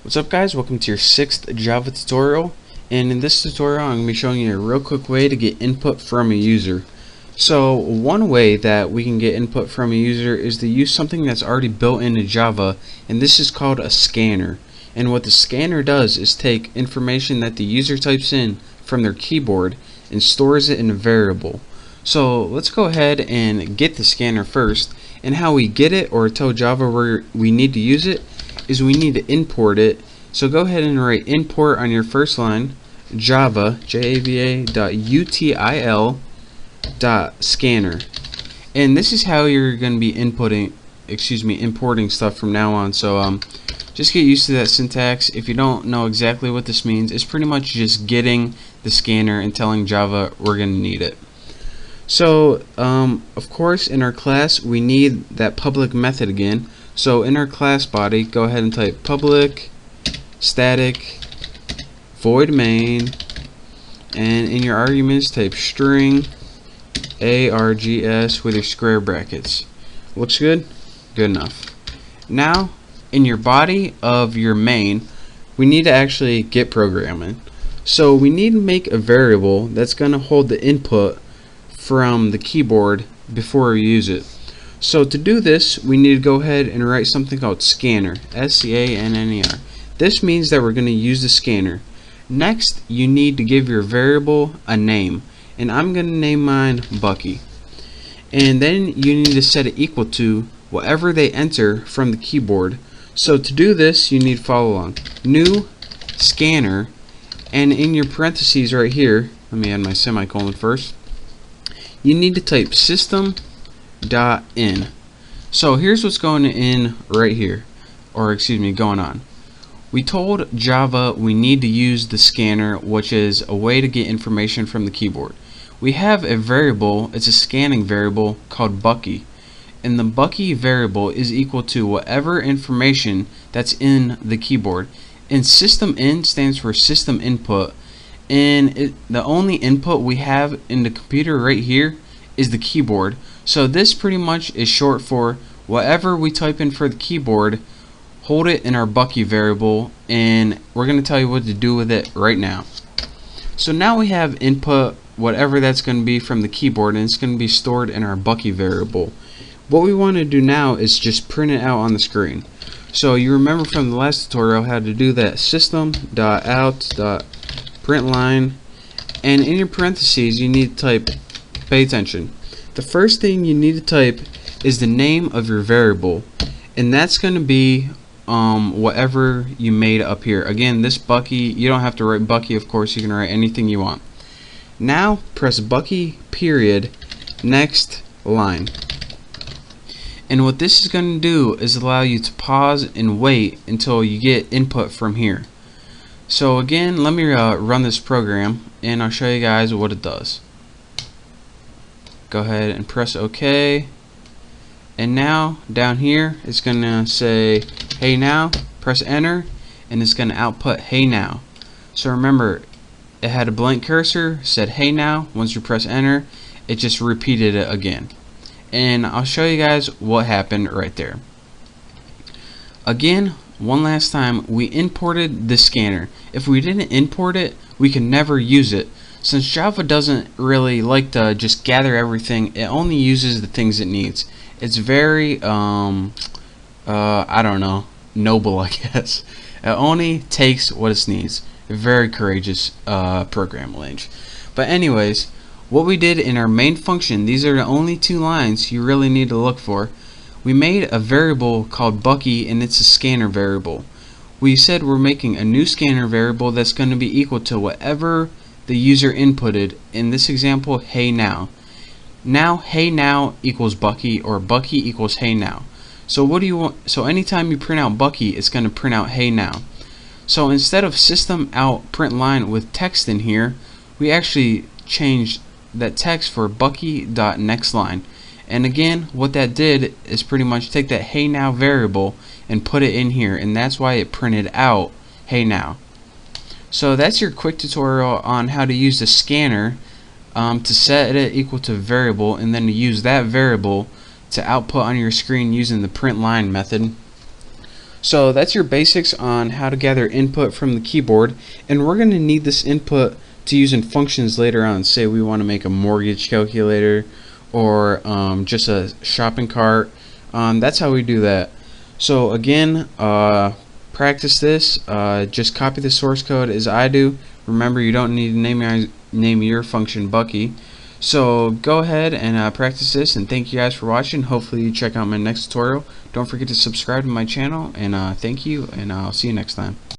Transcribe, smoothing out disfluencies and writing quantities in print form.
What's up guys, welcome to your 6th Java tutorial, and in this tutorial I'm going to be showing you a real quick way to get input from a user. So one way that we can get input from a user is to use something that's already built into Java, and this is called a scanner. And what the scanner does is take information that the user types in from their keyboard and stores it in a variable. So let's go ahead and get the scanner first, and how we get it or tell Java where we need to use it is we need to import it. So go ahead and write import on your first line java java.util.scanner, and this is how you're going to be importing stuff from now on. So just get used to that syntax. If you don't know exactly what this means, it's pretty much just getting the scanner and telling Java we're going to need it. So of course in our class we need that public method again. So in our class body, go ahead and type public static void main, and in your arguments type string args with your square brackets. Looks good? Good enough. Now in your body of your main, we need to actually get programming. So we need to make a variable that's going to hold the input from the keyboard before we use it. So to do this, we need to go ahead and write something called scanner, S-C-A-N-N-E-R. This means that we're going to use the scanner. Next, you need to give your variable a name, and I'm going to name mine Bucky. And then you need to set it equal to whatever they enter from the keyboard. So to do this, you need to follow along. New scanner, and in your parentheses right here, let me add my semicolon first, you need to type system.in. So here's what's going in right here, or excuse me, going on. We told Java we need to use the scanner, which is a way to get information from the keyboard. We have a variable, it's a scanning variable called Bucky, and the Bucky variable is equal to whatever information that's in the keyboard. And system.in stands for system input, and the only input we have in the computer right here is the keyboard. So this pretty much is short for whatever we type in for the keyboard, hold it in our Bucky variable, and we're going to tell you what to do with it right now. So now we have input, whatever that's going to be from the keyboard, and it's going to be stored in our Bucky variable. What we want to do now is just print it out on the screen. So you remember from the last tutorial how to do that, system.out.println, and in your parentheses you need to type, pay attention, the first thing you need to type is the name of your variable, and that's going to be whatever you made up here. Again, this Bucky, you don't have to write Bucky, of course, you can write anything you want. Now press Bucky period next line, and what this is going to do is allow you to pause and wait until you get input from here. So again, let me run this program and I'll show you guys what it does. Go ahead and press OK, and now down here it's going to say hey now, press enter, and it's going to output hey now. So remember, it had a blank cursor, said hey now. Once you press enter, it just repeated it again, and I'll show you guys what happened right there. Again, one last time, we imported the scanner. If we didn't import it, we can never use it. Since Java doesn't really like to just gather everything, it only uses the things it needs. It's very I don't know, noble, I guess. It only takes what it needs. A very courageous program language. But anyways, what we did in our main function, these are the only two lines you really need to look for. We made a variable called Bucky, and it's a scanner variable. We said we're making a new scanner variable that's going to be equal to whatever the user inputted. In this example, hey now. Now hey now equals Bucky, or Bucky equals hey now. So what do you want? So anytime you print out Bucky, it's going to print out hey now. So instead of system out println with text in here, we actually changed that text for Bucky.nextLine. And again, what that did is pretty much take that hey now variable and put it in here, and that's why it printed out hey now. So that's your quick tutorial on how to use the scanner to set it equal to variable, and then to use that variable to output on your screen using the print line method. So that's your basics on how to gather input from the keyboard, and we're going to need this input to use in functions later on. Say we want to make a mortgage calculator or just a shopping cart. That's how we do that. So again, practice this. Just copy the source code as I do. Remember, you don't need to name your function Bucky. So go ahead and practice this, and thank you guys for watching. Hopefully you check out my next tutorial. Don't forget to subscribe to my channel, and thank you, and I'll see you next time.